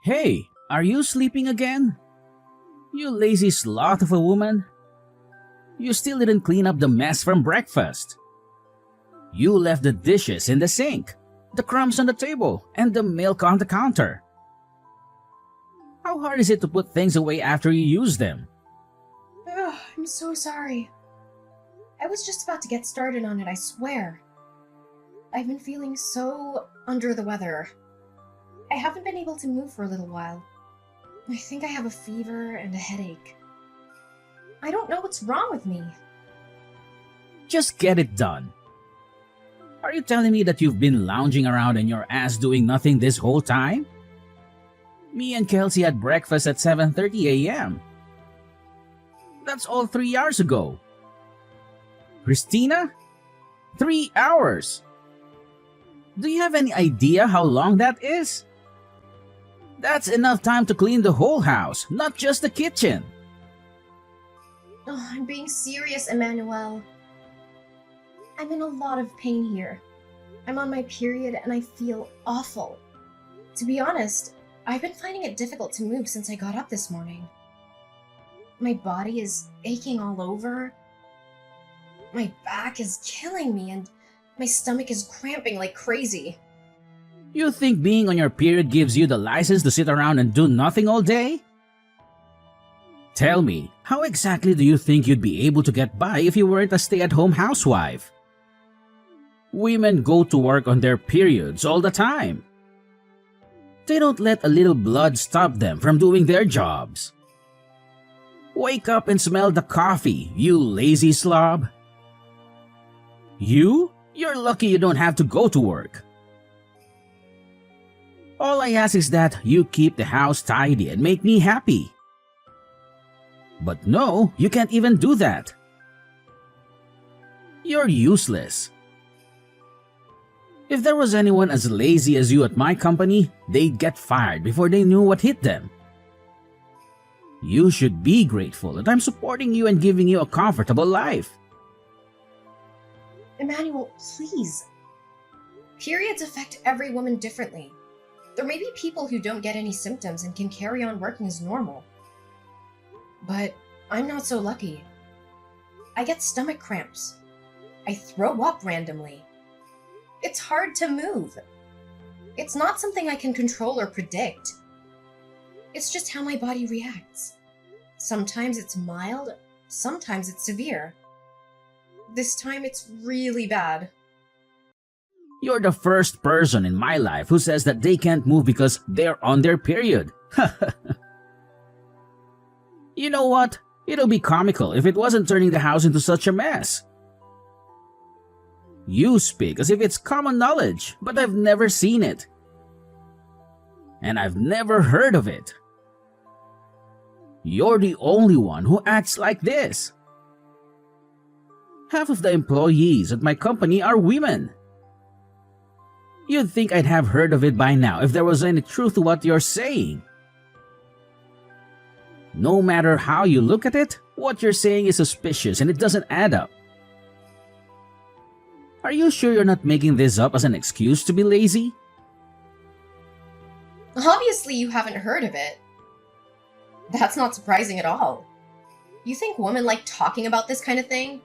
Hey, are you sleeping again? You lazy sloth of a woman. You still didn't clean up the mess from breakfast. You left the dishes in the sink, the crumbs on the table, and the milk on the counter. How hard is it to put things away after you use them? Ugh, I'm so sorry. I was just about to get started on it, I swear. I've been feeling so under the weather. I haven't been able to move for a little while. I think I have a fever and a headache. I don't know what's wrong with me. Just get it done. Are you telling me that you've been lounging around in your ass doing nothing this whole time? Me and Kelsey had breakfast at 7:30 a.m. That's all 3 hours ago. Christina? 3 hours! Do you have any idea how long that is? That's enough time to clean the whole house, not just the kitchen. Oh, I'm being serious, Emmanuel. I'm in a lot of pain here. I'm on my period and I feel awful. To be honest, I've been finding it difficult to move since I got up this morning. My body is aching all over. My back is killing me and my stomach is cramping like crazy. You think being on your period gives you the license to sit around and do nothing all day? Tell me, how exactly do you think you'd be able to get by if you weren't a stay-at-home housewife? Women go to work on their periods all the time. They don't let a little blood stop them from doing their jobs. Wake up and smell the coffee, you lazy slob. You're lucky you don't have to go to work. All I ask is that you keep the house tidy and make me happy. But no, you can't even do that. You're useless. If there was anyone as lazy as you at my company, they'd get fired before they knew what hit them. You should be grateful that I'm supporting you and giving you a comfortable life. Emmanuel, please. Periods affect every woman differently. There may be people who don't get any symptoms and can carry on working as normal. But I'm not so lucky. I get stomach cramps. I throw up randomly. It's hard to move. It's not something I can control or predict. It's just how my body reacts. Sometimes it's mild, sometimes it's severe. This time it's really bad. You're the first person in my life who says that they can't move because they're on their period. You know what? It'll be comical if it wasn't turning the house into such a mess. You speak as if it's common knowledge, but I've never seen it. And I've never heard of it. You're the only one who acts like this. Half of the employees at my company are women. You'd think I'd have heard of it by now if there was any truth to what you're saying. No matter how you look at it, what you're saying is suspicious and it doesn't add up. Are you sure you're not making this up as an excuse to be lazy? Obviously you haven't heard of it. That's not surprising at all. You think women like talking about this kind of thing?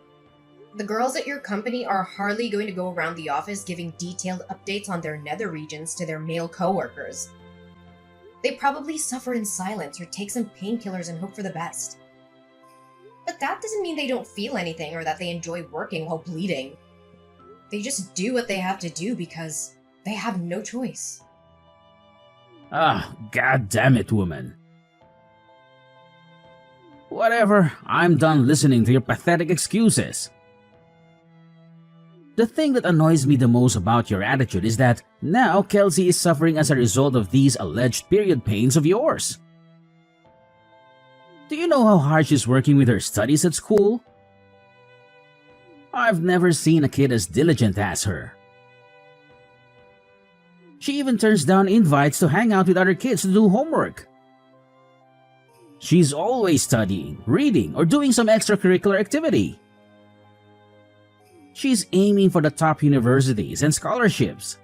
The girls at your company are hardly going to go around the office giving detailed updates on their nether regions to their male coworkers. They probably suffer in silence or take some painkillers and hope for the best. But that doesn't mean they don't feel anything or that they enjoy working while bleeding. They just do what they have to do because they have no choice. Ah, god damn it, woman. Whatever, I'm done listening to your pathetic excuses. The thing that annoys me the most about your attitude is that now Kelsey is suffering as a result of these alleged period pains of yours. Do you know how hard she's working with her studies at school? I've never seen a kid as diligent as her. She even turns down invites to hang out with other kids to do homework. She's always studying, reading, or doing some extracurricular activity. She's aiming for the top universities and scholarships.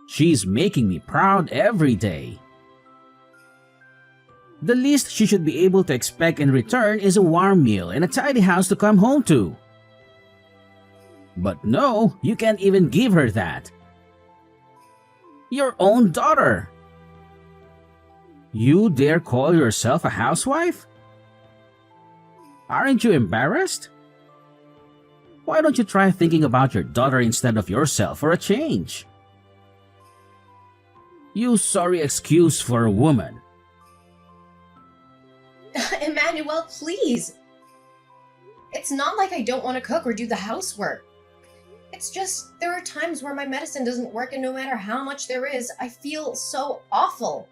She's making me proud every day. The least she should be able to expect in return is a warm meal and a tidy house to come home to. But no, you can't even give her that. Your own daughter. You dare call yourself a housewife? Aren't you embarrassed? Why don't you try thinking about your daughter instead of yourself for a change? You sorry excuse for a woman. Emmanuel, please! It's not like I don't want to cook or do the housework. It's just, there are times where my medicine doesn't work, and no matter how much there is, I feel so awful.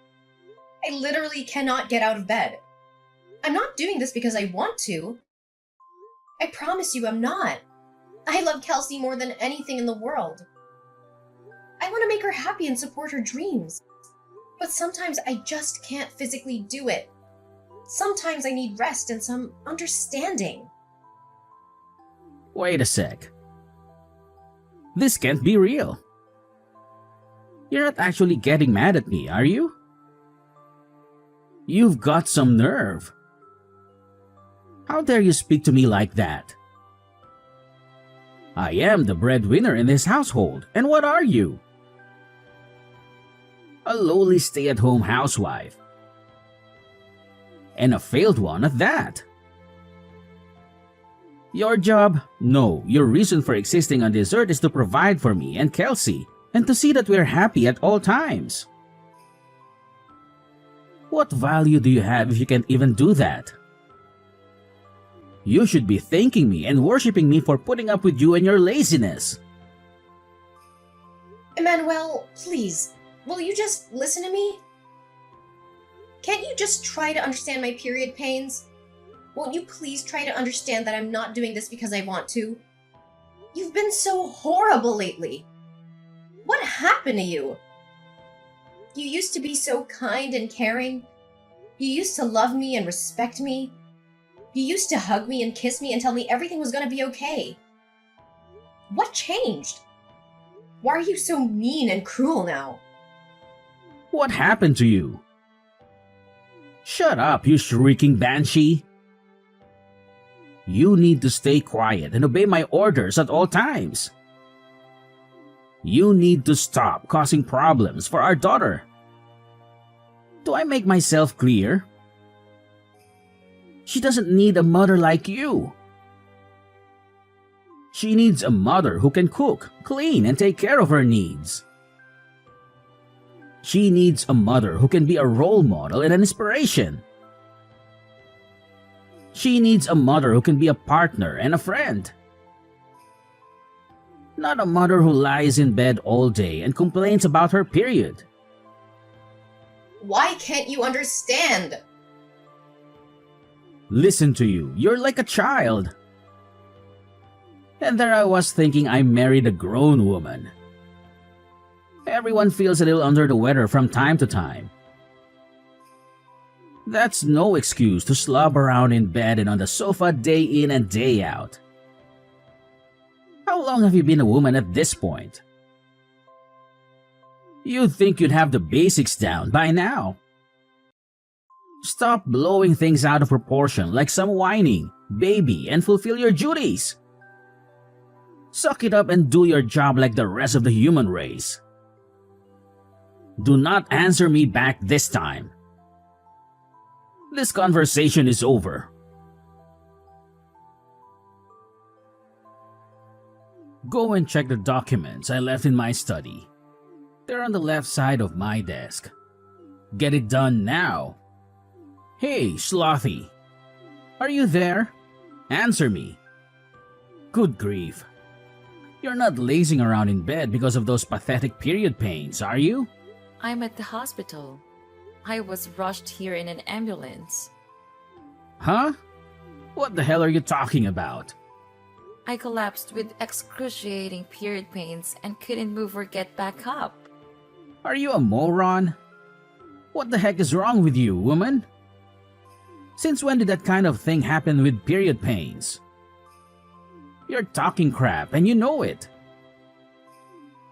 I literally cannot get out of bed. I'm not doing this because I want to. I promise you I'm not. I love Kelsey more than anything in the world. I want to make her happy and support her dreams. But sometimes I just can't physically do it. Sometimes I need rest and some understanding. Wait a sec. This can't be real. You're not actually getting mad at me, are you? You've got some nerve. How dare you speak to me like that? I am the breadwinner in this household, and what are you? A lowly stay-at-home housewife. And a failed one at that. Your job? No, your reason for existing on this earth is to provide for me and Kelsey, and to see that we're happy at all times. What value do you have if you can't even do that? You should be thanking me and worshipping me for putting up with you and your laziness. Emmanuel, please, will you just listen to me? Can't you just try to understand my period pains? Won't you please try to understand that I'm not doing this because I want to? You've been so horrible lately. What happened to you? You used to be so kind and caring. You used to love me and respect me. You used to hug me and kiss me and tell me everything was gonna be okay. What changed? Why are you so mean and cruel now? What happened to you? Shut up, you shrieking banshee. You need to stay quiet and obey my orders at all times. You need to stop causing problems for our daughter. Do I make myself clear? She doesn't need a mother like you. She needs a mother who can cook, clean, and take care of her needs. She needs a mother who can be a role model and an inspiration. She needs a mother who can be a partner and a friend. Not a mother who lies in bed all day and complains about her period. Why can't you understand? Listen to you, you're like a child. And there I was thinking I married a grown woman. Everyone feels a little under the weather from time to time. That's no excuse to slob around in bed and on the sofa day in and day out. How long have you been a woman at this point? You'd think you'd have the basics down by now. Stop blowing things out of proportion like some whining baby and fulfill your duties. Suck it up and do your job like the rest of the human race. Do not answer me back this time. This conversation is over. Go and check the documents I left in my study. They're on the left side of my desk. Get it done now. Hey, Slothy. Are you there? Answer me. Good grief. You're not lazing around in bed because of those pathetic period pains, are you? I'm at the hospital. I was rushed here in an ambulance. Huh? What the hell are you talking about? I collapsed with excruciating period pains and couldn't move or get back up. Are you a moron? What the heck is wrong with you, woman? Since when did that kind of thing happen with period pains? You're talking crap and you know it.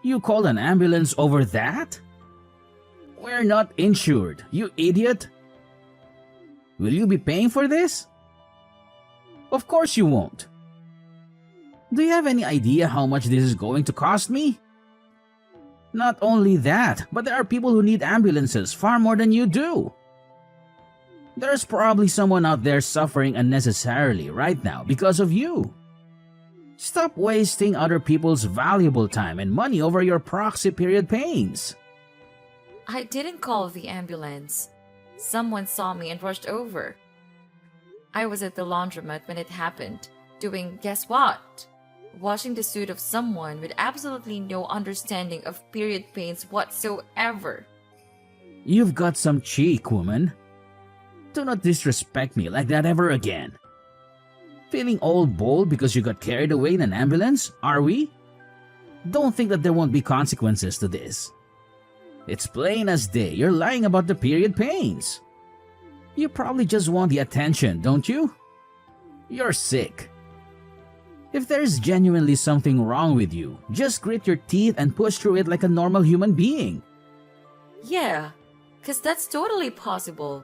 You called an ambulance over that? We're not insured, you idiot. Will you be paying for this? Of course you won't. Do you have any idea how much this is going to cost me? Not only that, but there are people who need ambulances far more than you do. There's probably someone out there suffering unnecessarily right now because of you. Stop wasting other people's valuable time and money over your proxy period pains. I didn't call the ambulance. Someone saw me and rushed over. I was at the laundromat when it happened, doing guess what? Washing the suit of someone with absolutely no understanding of period pains whatsoever. You've got some cheek, woman. Do not disrespect me like that ever again. Feeling all bold because you got carried away in an ambulance, are we? Don't think that there won't be consequences to this. It's plain as day you're lying about the period pains. You probably just want the attention, don't you? You're sick. If there's genuinely something wrong with you, just grit your teeth and push through it like a normal human being. Yeah, 'cause that's totally possible.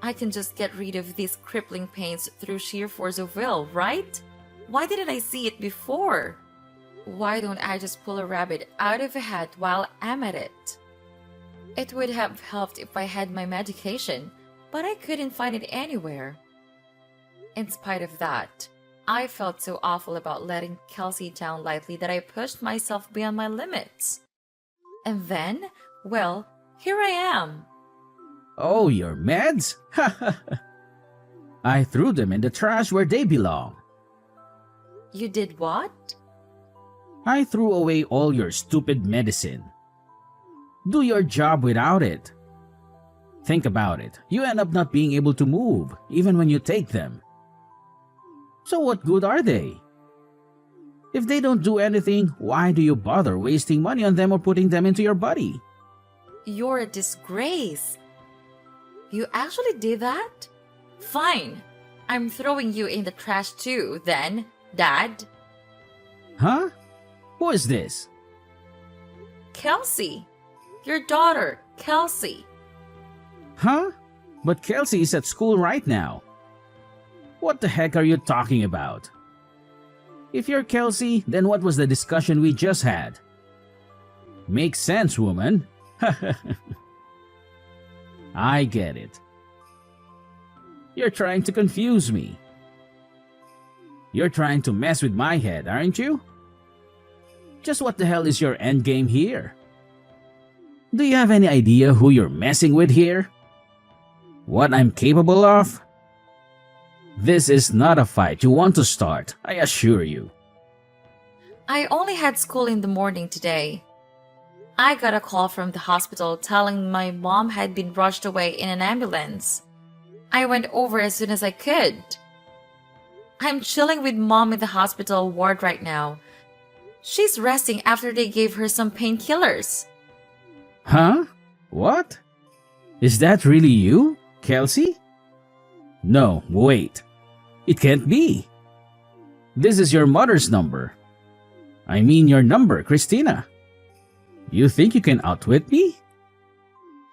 I can just get rid of these crippling pains through sheer force of will, right? Why didn't I see it before? Why don't I just pull a rabbit out of a hat while I'm at it? It would have helped if I had my medication, but I couldn't find it anywhere. In spite of that, I felt so awful about letting Kelsey down lightly that I pushed myself beyond my limits. And then, well, here I am. Oh, your meds? I threw them in the trash where they belong. You did what? I threw away all your stupid medicine. Do your job without it. Think about it. You end up not being able to move, even when you take them. So what good are they? If they don't do anything, why do you bother wasting money on them or putting them into your body? You're a disgrace. You actually did that? Fine. I'm throwing you in the trash too, then, Dad. Huh? Who is this? Kelsey. Your daughter, Kelsey. Huh? But Kelsey is at school right now. What the heck are you talking about? If you're Kelsey, then what was the discussion we just had? Makes sense, woman. I get it. You're trying to confuse me. You're trying to mess with my head, aren't you? Just what the hell is your endgame here? Do you have any idea who you're messing with here? What I'm capable of? This is not a fight you want to start, I assure you. I only had school in the morning today. I got a call from the hospital telling my mom had been rushed away in an ambulance. I went over as soon as I could. I'm chilling with Mom in the hospital ward right now. She's resting after they gave her some painkillers. Huh? What? Is that really you, Kelsey? No, wait. It can't be. This is your mother's number. I mean your number, Christina. You think you can outwit me?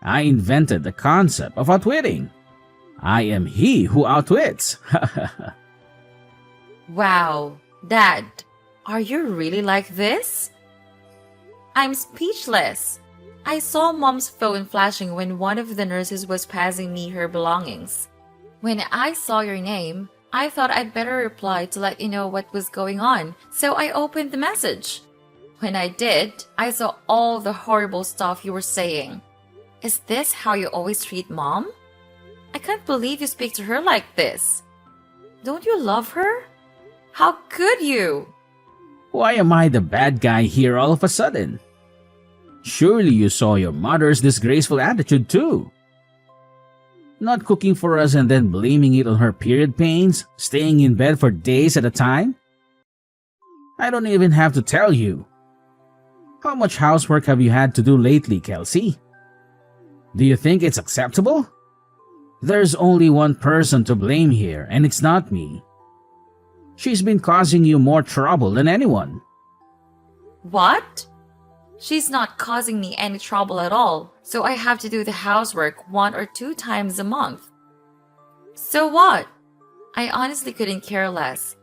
I invented the concept of outwitting. I am he who outwits. Wow, Dad, are you really like this? I'm speechless. I saw Mom's phone flashing when one of the nurses was passing me her belongings. When I saw your name, I thought I'd better reply to let you know what was going on, so I opened the message. When I did, I saw all the horrible stuff you were saying. Is this how you always treat Mom? I can't believe you speak to her like this. Don't you love her? How could you? Why am I the bad guy here all of a sudden? Surely you saw your mother's disgraceful attitude too. Not cooking for us and then blaming it on her period pains, staying in bed for days at a time? I don't even have to tell you. How much housework have you had to do lately, Kelsey? Do you think it's acceptable? There's only one person to blame here, and it's not me. She's been causing you more trouble than anyone. What? She's not causing me any trouble at all, so I have to do the housework 1 or 2 times a month. So what? I honestly couldn't care less.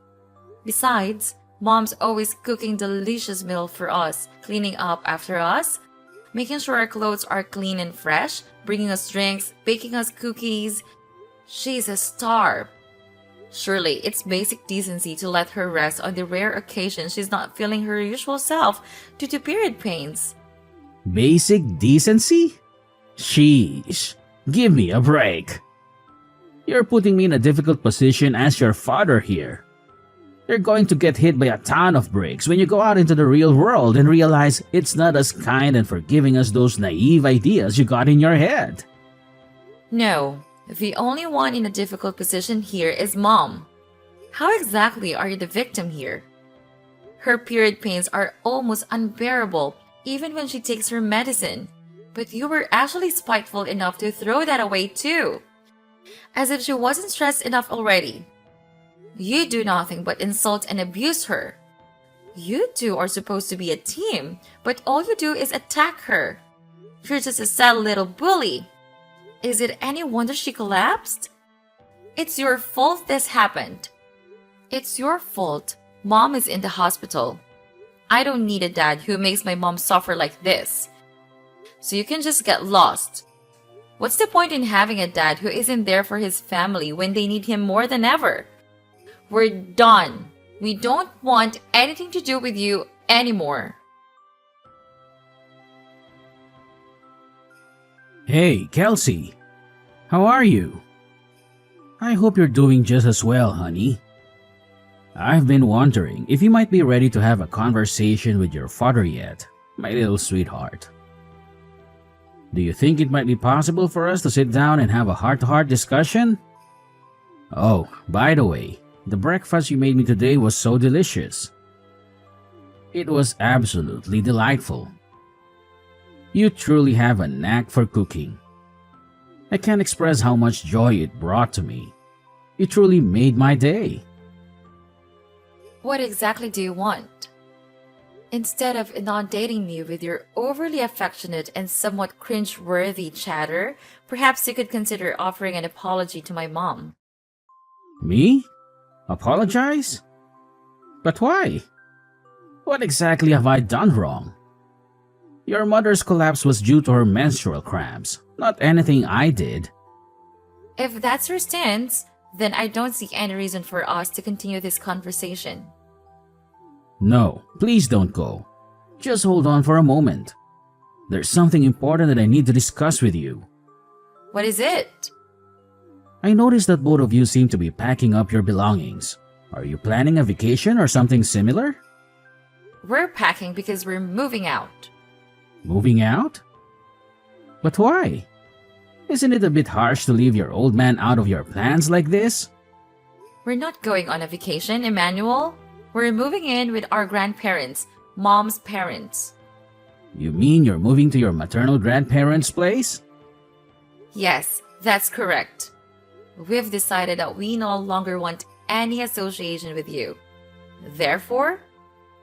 Besides, Mom's always cooking delicious meal for us, cleaning up after us, making sure our clothes are clean and fresh, bringing us drinks, baking us cookies. She's a star. Surely, it's basic decency to let her rest on the rare occasion she's not feeling her usual self due to period pains. Basic decency? Sheesh. Give me a break. You're putting me in a difficult position as your father here. You're going to get hit by a ton of bricks when you go out into the real world and realize it's not as kind and forgiving as those naive ideas you got in your head. No, the only one in a difficult position here is Mom. How exactly are you the victim here? Her period pains are almost unbearable even when she takes her medicine, but you were actually spiteful enough to throw that away too. As if she wasn't stressed enough already. You do nothing but insult and abuse her. You two are supposed to be a team, but all you do is attack her. You're just a sad little bully. Is it any wonder she collapsed? It's your fault this happened. It's your fault. Mom is in the hospital. I don't need a dad who makes my mom suffer like this. So you can just get lost. What's the point in having a dad who isn't there for his family when they need him more than ever? We're done. We don't want anything to do with you anymore. Hey, Kelsey. How are you? I hope you're doing just as well, honey. I've been wondering if you might be ready to have a conversation with your father yet, my little sweetheart. Do you think it might be possible for us to sit down and have a heart-to-heart discussion? Oh, by the way, the breakfast you made me today was so delicious. It was absolutely delightful. You truly have a knack for cooking. I can't express how much joy it brought to me. You truly made my day. What exactly do you want? Instead of inundating me with your overly affectionate and somewhat cringe-worthy chatter, perhaps you could consider offering an apology to my mom. Me? Apologize? But why? What exactly have I done wrong? Your mother's collapse was due to her menstrual cramps, not anything I did. If that's your stance, then I don't see any reason for us to continue this conversation. No, please don't go. Just hold on for a moment. There's something important that I need to discuss with you. What is it? I noticed that both of you seem to be packing up your belongings. Are you planning a vacation or something similar? We're packing because we're moving out. Moving out? But why? Isn't it a bit harsh to leave your old man out of your plans like this? We're not going on a vacation, Emmanuel. We're moving in with our grandparents, Mom's parents. You mean you're moving to your maternal grandparents' place? Yes, that's correct. We've decided that we no longer want any association with you. Therefore,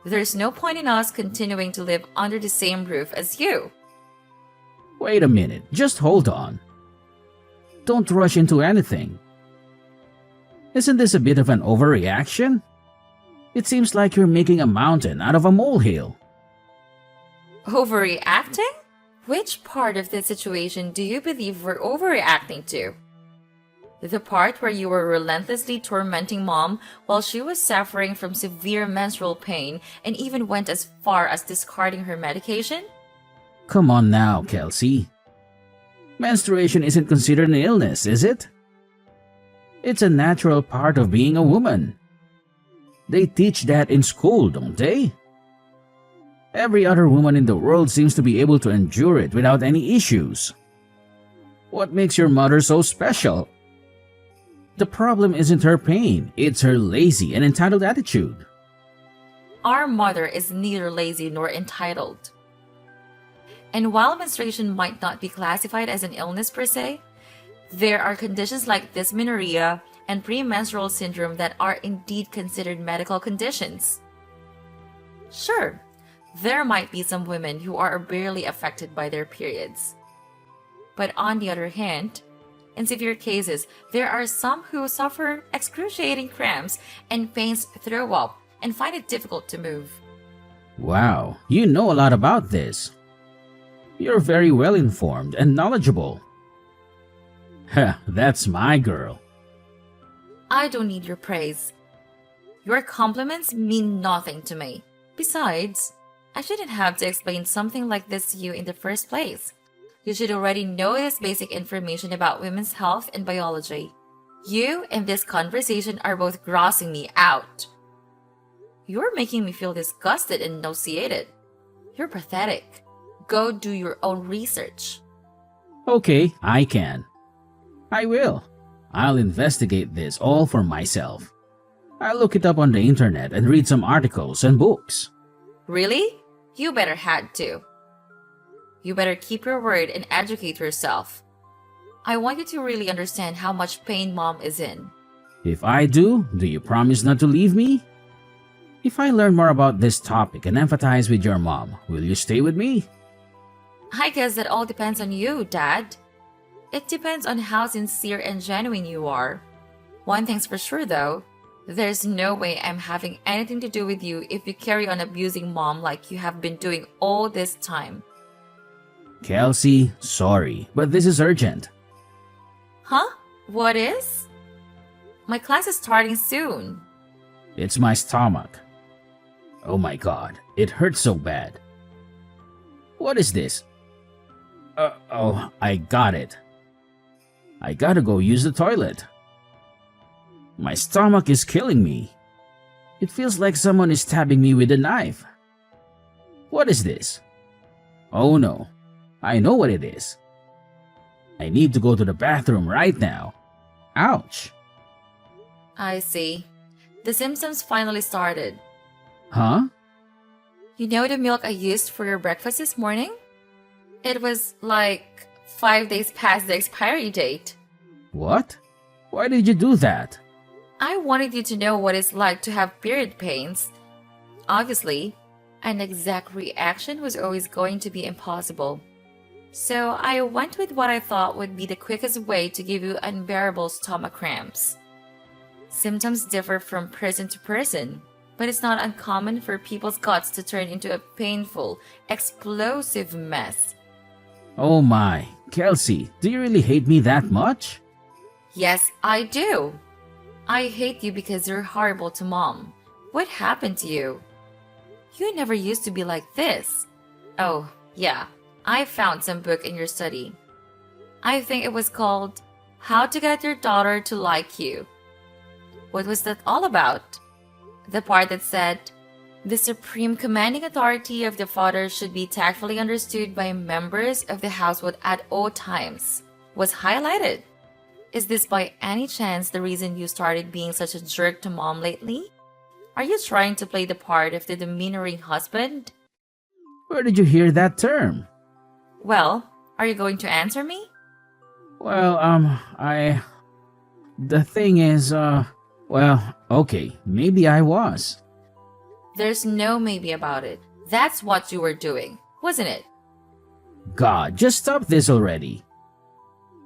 there's no point in us continuing to live under the same roof as you. Wait a minute, just hold on. Don't rush into anything. Isn't this a bit of an overreaction? It seems like you're making a mountain out of a molehill. Overreacting? Which part of the situation do you believe we're overreacting to? The part where you were relentlessly tormenting Mom while she was suffering from severe menstrual pain and even went as far as discarding her medication? Come on now, Kelsey. Menstruation isn't considered an illness, is it? It's a natural part of being a woman. They teach that in school, don't they? Every other woman in the world seems to be able to endure it without any issues. What makes your mother so special? The problem isn't her pain, it's her lazy and entitled attitude. Our mother is neither lazy nor entitled. And while menstruation might not be classified as an illness per se, there are conditions like dysmenorrhea and premenstrual syndrome that are indeed considered medical conditions. Sure, There might be some women who are barely affected by their periods. But on the other hand, in severe cases, there are some who suffer excruciating cramps and pains, throw up, and find it difficult to move. Wow, you know a lot about this. You're very well informed and knowledgeable. Heh, that's my girl. I don't need your praise. Your compliments mean nothing to me. Besides, I shouldn't have to explain something like this to you in the first place. You should already know this basic information about women's health and biology. You and this conversation are both grossing me out. You're making me feel disgusted and nauseated. You're pathetic. Go do your own research. Okay, I can. I will. I'll investigate this all for myself. I'll look it up on the internet and read some articles and books. Really? You better had to. You better keep your word and educate yourself. I want you to really understand how much pain Mom is in. If I do you promise not to leave me? If I learn more about this topic and empathize with your mom, will you stay with me? I guess that all depends on you, Dad. It depends on how sincere and genuine you are. One thing's for sure though, there's no way I'm having anything to do with you if you carry on abusing Mom like you have been doing all this time. Kelsey, sorry, but this is urgent. Huh? What is? My class is starting soon. It's my stomach. Oh my god, it hurts so bad. What is this? Oh, I got it. I gotta go use the toilet. My stomach is killing me. It feels like someone is stabbing me with a knife. What is this? Oh no, I know what it is. I need to go to the bathroom right now. Ouch. I see. The symptoms finally started. Huh? You know the milk I used for your breakfast this morning? It was like 5 days past the expiry date. What? Why did you do that? I wanted you to know what it's like to have period pains. Obviously, an exact reaction was always going to be impossible. So I went with what I thought would be the quickest way to give you unbearable stomach cramps. Symptoms differ from person to person, but it's not uncommon for people's guts to turn into a painful, explosive mess. Oh my, Kelsey, do you really hate me that much? Yes, I do. I hate you because you're horrible to Mom. What happened to you? You never used to be like this. Oh, yeah, I found some book in your study. I think it was called How to Get Your Daughter to Like You. What was that all about? The part that said, the supreme commanding authority of the father should be tactfully understood by members of the household at all times, was highlighted. Is this by any chance the reason you started being such a jerk to Mom lately? Are you trying to play the part of the demeanoring husband? Where did you hear that term? Well, are you going to answer me? Well, The thing is, well, okay, maybe I was. There's no maybe about it. That's what you were doing, wasn't it? God, just stop this already.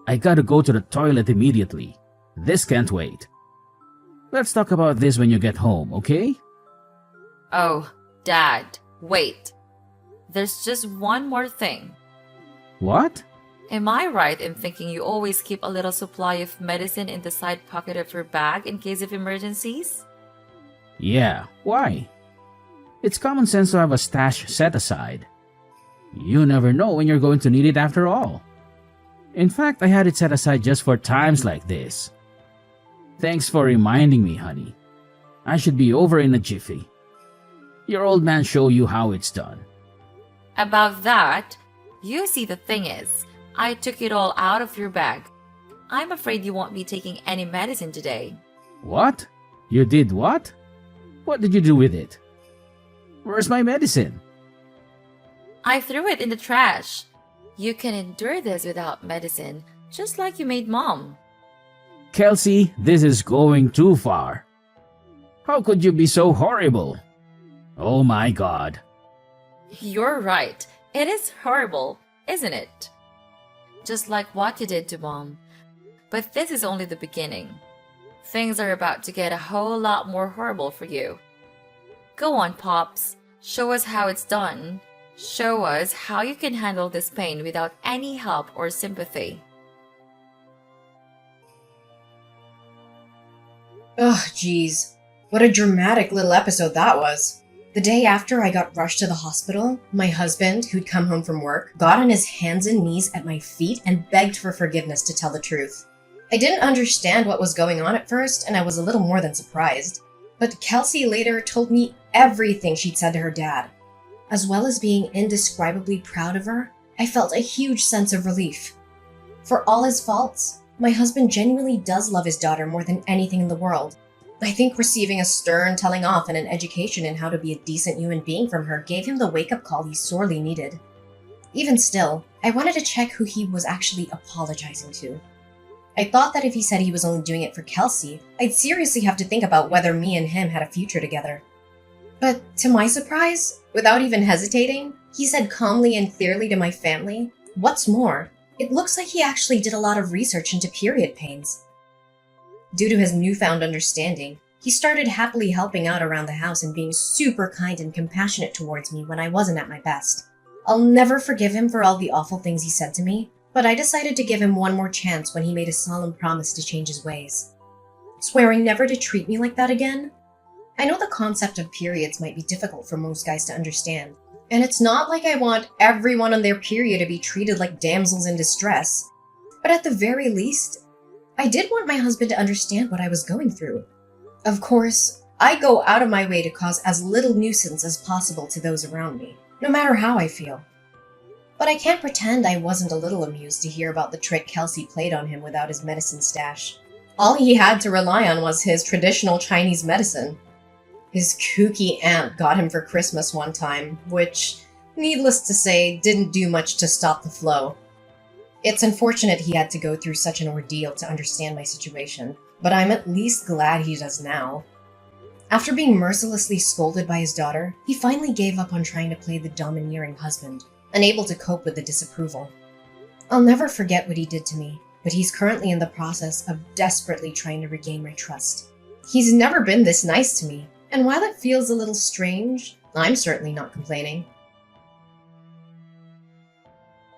I gotta go to the toilet immediately. This can't wait. Let's talk about this when you get home, okay? Oh, Dad, wait. There's just one more thing. What? Am I right in thinking you always keep a little supply of medicine in the side pocket of your bag in case of emergencies? Yeah, why? It's common sense to have a stash set aside. You never know when you're going to need it after all. In fact, I had it set aside just for times like this. Thanks for reminding me, honey. I should be over in a jiffy. Your old man show you how it's done. About that, you see the thing is, I took it all out of your bag. I'm afraid you won't be taking any medicine today. What? You did what? What did you do with it? Where's my medicine? I threw it in the trash. You can endure this without medicine, just like you made Mom. Kelsey, this is going too far. How could you be so horrible? Oh my God. You're right. It is horrible, isn't it? Just like what you did to Mom. But this is only the beginning. Things are about to get a whole lot more horrible for you. Go on, Pops. Show us how it's done. Show us how you can handle this pain without any help or sympathy. Ugh, jeez. What a dramatic little episode that was. The day after I got rushed to the hospital, my husband, who'd come home from work, got on his hands and knees at my feet and begged for forgiveness to tell the truth. I didn't understand what was going on at first, and I was a little more than surprised. But Kelsey later told me everything she'd said to her dad. As well as being indescribably proud of her, I felt a huge sense of relief. For all his faults, my husband genuinely does love his daughter more than anything in the world. I think receiving a stern telling off and an education in how to be a decent human being from her gave him the wake-up call he sorely needed. Even still, I wanted to check who he was actually apologizing to. I thought that if he said he was only doing it for Kelsey, I'd seriously have to think about whether me and him had a future together. But to my surprise, without even hesitating, he said calmly and clearly to my family, "What's more, it looks like he actually did a lot of research into period pains." Due to his newfound understanding, he started happily helping out around the house and being super kind and compassionate towards me when I wasn't at my best. I'll never forgive him for all the awful things he said to me, but I decided to give him one more chance when he made a solemn promise to change his ways. Swearing never to treat me like that again? I know the concept of periods might be difficult for most guys to understand, and it's not like I want everyone on their period to be treated like damsels in distress, but at the very least, I did want my husband to understand what I was going through. Of course, I go out of my way to cause as little nuisance as possible to those around me, no matter how I feel. But I can't pretend I wasn't a little amused to hear about the trick Kelsey played on him without his medicine stash. All he had to rely on was his traditional Chinese medicine. His kooky aunt got him for Christmas one time, which, needless to say, didn't do much to stop the flow. It's unfortunate he had to go through such an ordeal to understand my situation, but I'm at least glad he does now. After being mercilessly scolded by his daughter, he finally gave up on trying to play the domineering husband, unable to cope with the disapproval. I'll never forget what he did to me, but he's currently in the process of desperately trying to regain my trust. He's never been this nice to me, and while it feels a little strange, I'm certainly not complaining.